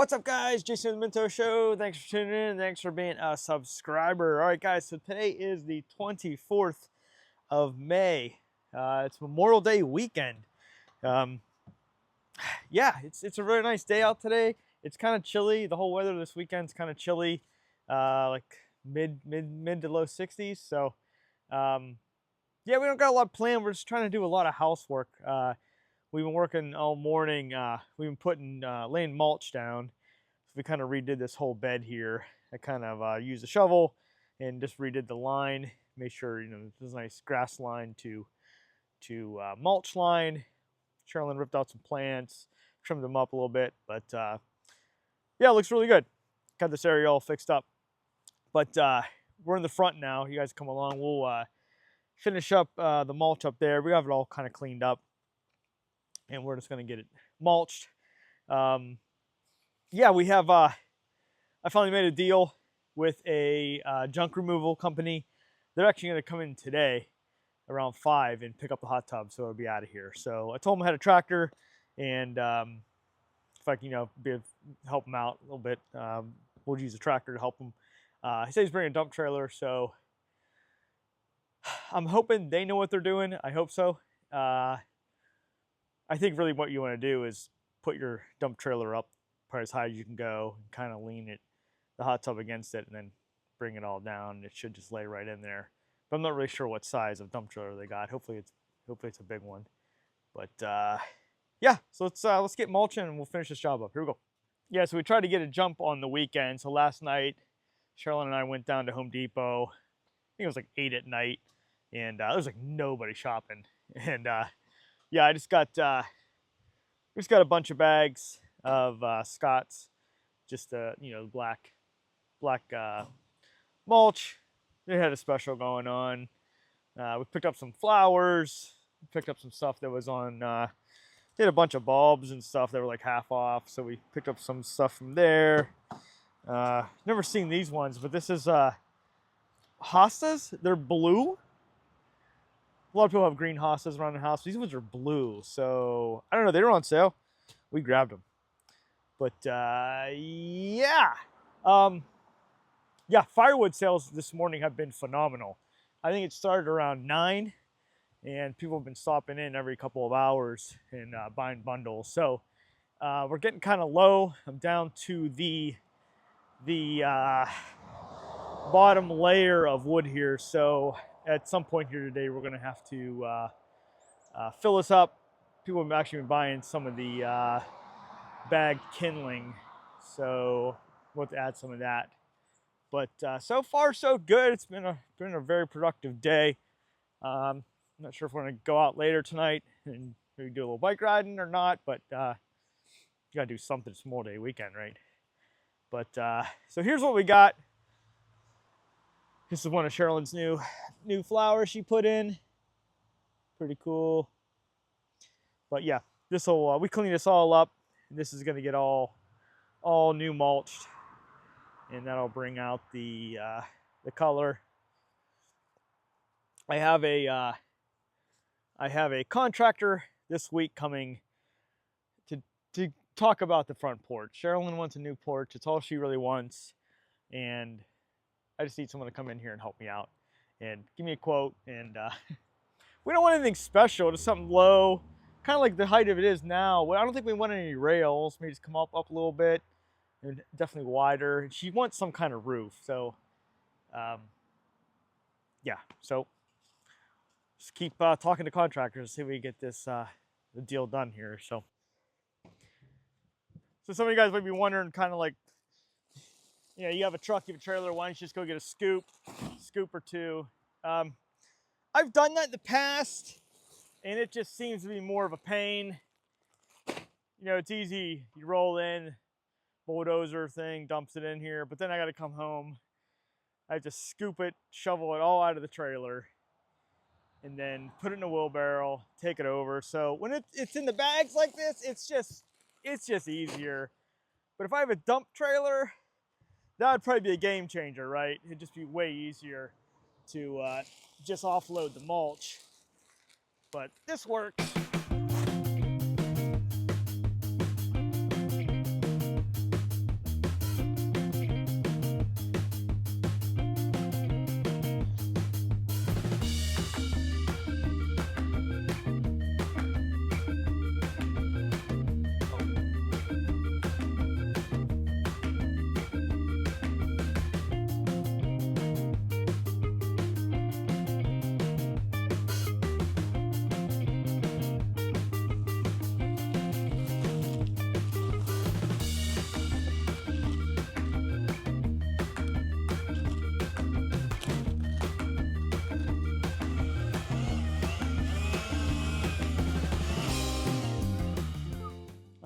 What's up, guys? Jason the Minto Show. Thanks for tuning in. Thanks for being a subscriber. All right, guys, so today is the 24th of May. It's Memorial Day weekend. Yeah, it's a really nice day out today. It's kind of chilly. The whole weather this weekend's kind of chilly, like mid to low 60s. So, yeah, we don't got a lot planned. We're just trying to do a lot of housework. We've been working all morning. We've been putting laying mulch down. So we kind of redid this whole bed here. I kind of used a shovel and just redid the line. Made sure there's a nice grass line to mulch line. Sherilyn ripped out some plants, trimmed them up a little bit, but yeah, it looks really good. Got this area all fixed up. But we're in the front now. You guys come along. We'll finish up the mulch up there. We have it all kind of cleaned up, and we're just going to get it mulched. Yeah, we have, I finally made a deal with a junk removal company. They're actually going to come in today around 5 and pick up the hot tub, so it'll be out of here. So I told them I had a tractor, and if I can, help them out a little bit, we'll use a tractor to help them. He said he's bringing a dump trailer, so I'm hoping they know what they're doing. I hope so. I think really what you want to do is put your dump trailer up probably as high as you can go and kind of lean the hot tub against it, and then bring it all down. It should just lay right in there. But I'm not really sure what size of dump trailer they got. Hopefully it's a big one. But yeah, so let's get mulching and we'll finish this job up. Here we go. Yeah, so we tried to get a jump on the weekend. So last night, Sherilyn and I went down to Home Depot. I think it was like 8 at night, and there was like nobody shopping. And yeah, I just got a bunch of bags of Scott's, just black mulch. They had a special going on. We picked up some flowers, picked up some stuff that was on, they had a bunch of bulbs and stuff that were like half off, so we picked up some stuff from there. Never seen these ones, but this is hostas. They're blue. A lot of people have green hostas around the house. These ones are blue, so I don't know. They were on sale. We grabbed them. But yeah. Yeah, firewood sales this morning have been phenomenal. I think it started around 9, and people have been stopping in every couple of hours and buying bundles. So we're getting kind of low. I'm down to the bottom layer of wood here. So at some point here today, we're going to have to fill this up. People have actually been buying some of the bagged kindling, so we'll have to add some of that. But so far, so good. It's been a very productive day. I'm not sure if we're going to go out later tonight and maybe do a little bike riding or not, but you got to do something. It's Memorial Day weekend, right? But so here's what we got. This is one of Sherilyn's new flowers she put in. Pretty cool. But yeah, this will we clean this all up. This is going to get all new mulched, and that'll bring out the color. I have a contractor this week coming to talk about the front porch. Sherilyn wants a new porch. It's all she really wants, and I just need someone to come in here and help me out and give me a quote. And we don't want anything special, just something low, kind of like the height of it is now. I don't think we want any rails. Maybe just come up a little bit, and definitely wider. She wants some kind of roof. So yeah, so just keep talking to contractors to see if we get this the deal done here. So some of you guys might be wondering, kind of like, you have a truck, you have a trailer, why don't you just go get a scoop or two? I've done that in the past, and it just seems to be more of a pain. It's easy. You roll in, bulldozer thing dumps it in here, but then I got to come home. I have to scoop it, shovel it all out of the trailer, and then put it in a wheelbarrow, take it over. So when it's in the bags like this, it's just easier. But if I have a dump trailer, that would probably be a game changer, right? It'd just be way easier to just offload the mulch. But this works.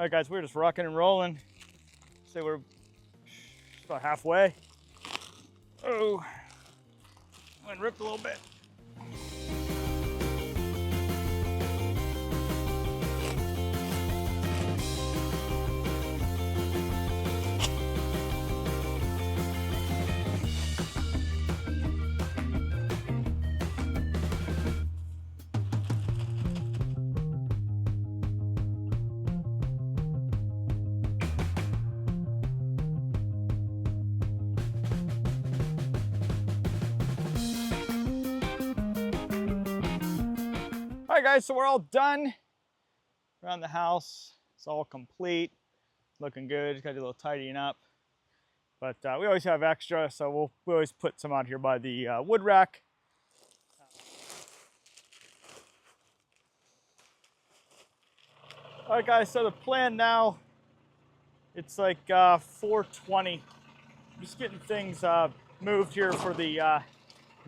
right, guys, we're just rocking and rolling. Say we're about halfway. Oh, went ripped a little bit. All right, guys, so we're all done around the house. It's all complete, looking good. Just got to do a little tidying up. But we always have extra, so we always put some out here by the wood rack. All right, guys, so the plan now, it's like 4:20. Just getting things moved here for the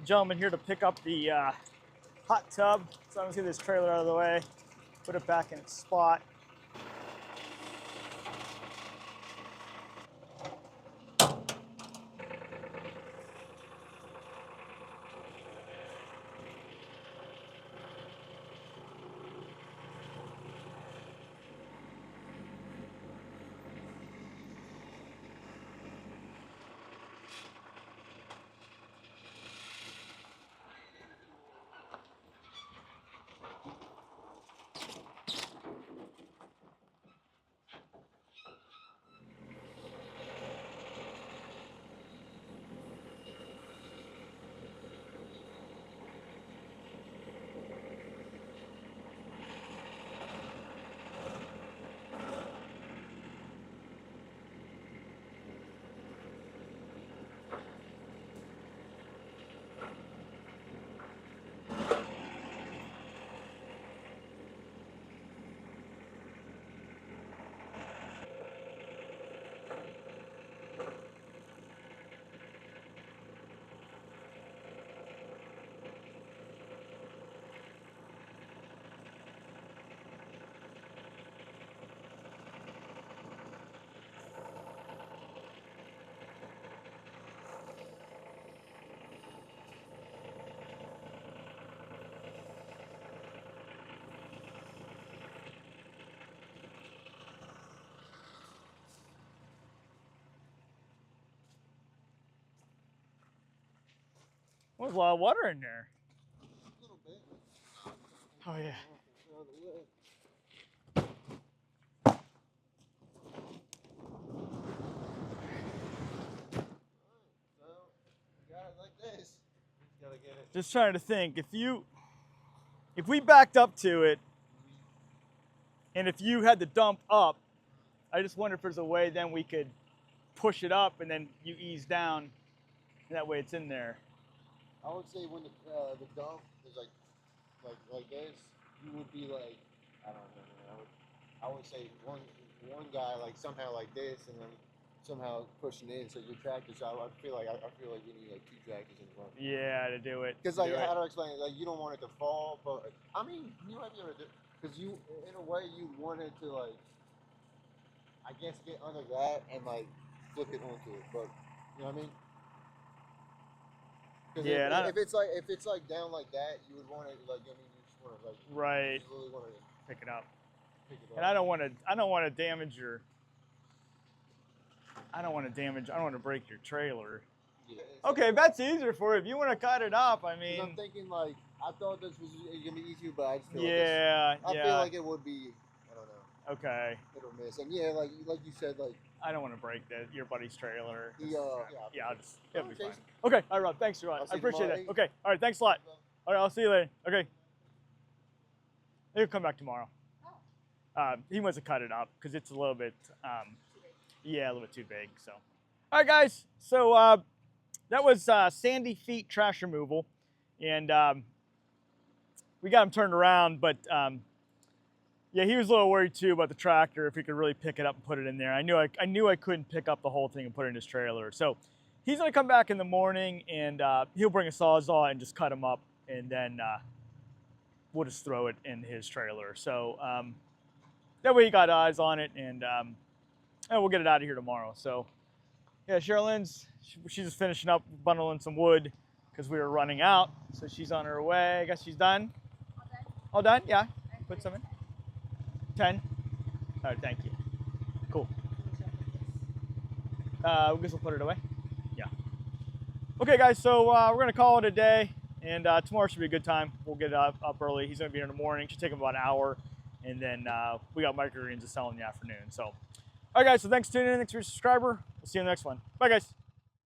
gentleman here to pick up the hot tub. So I'm gonna get this trailer out of the way, put it back in its spot. There's a lot of water in there. A little bit. Oh yeah. Just trying to think, if we backed up to it, and if you had to dump up, I just wonder if there's a way then we could push it up and then you ease down, and that way it's in there. I would say when the dump is like this, you would be like, I don't know, man. I would say one guy like somehow like this, and then somehow pushing in so your tractor. So I feel like we need like 2 tractors in front. Yeah, to do it. Because like how do I explain it? Like you don't want it to fall, but I mean you might be able to do. Because you, in a way, you want it to like, I guess, get under that and like flip it onto it. But you know what I mean? Yeah, if it's like down like that, you would want it like I mean you just want to like right. You really want to pick it up. And I don't want to damage your. I don't want to break your trailer. Yeah. Okay, that's easier for you. If you want to cut it up, I mean. I'm thinking like I thought this was gonna be easier, but I just feel I feel like it would be. I don't know. Okay. Hit or miss, and yeah, like you said, like. I don't want to break your buddy's trailer. Yeah, I'll just. It'll be fine. Okay, all right, Rob. Thanks, Rob. I appreciate that. Okay, all right. Thanks a lot. All right, I'll see you later. Okay. He'll come back tomorrow. He wants to cut it up because it's a little bit, yeah, a little bit too big. So, all right, guys. So that was Sandy Feet trash removal, and we got him turned around, but yeah, he was a little worried too about the tractor if he could really pick it up and put it in there. I knew I couldn't pick up the whole thing and put it in his trailer. So he's gonna come back in the morning and he'll bring a Sawzall and just cut him up, and then we'll just throw it in his trailer. So that way you got eyes on it, and we'll get it out of here tomorrow. So yeah, she's just finishing up bundling some wood because we were running out. So she's on her way. I guess she's done. All done? Yeah. Put some in. 10. All right, thank you. Cool. I guess we'll put it away. Yeah. Okay, guys. So we're gonna call it a day, and tomorrow should be a good time. We'll get up early. He's gonna be here in the morning. Should take him about an hour, and then we got microgreens to sell in the afternoon. So, all right, guys. So thanks for tuning in. Thanks for your subscriber. We'll see you in the next one. Bye, guys.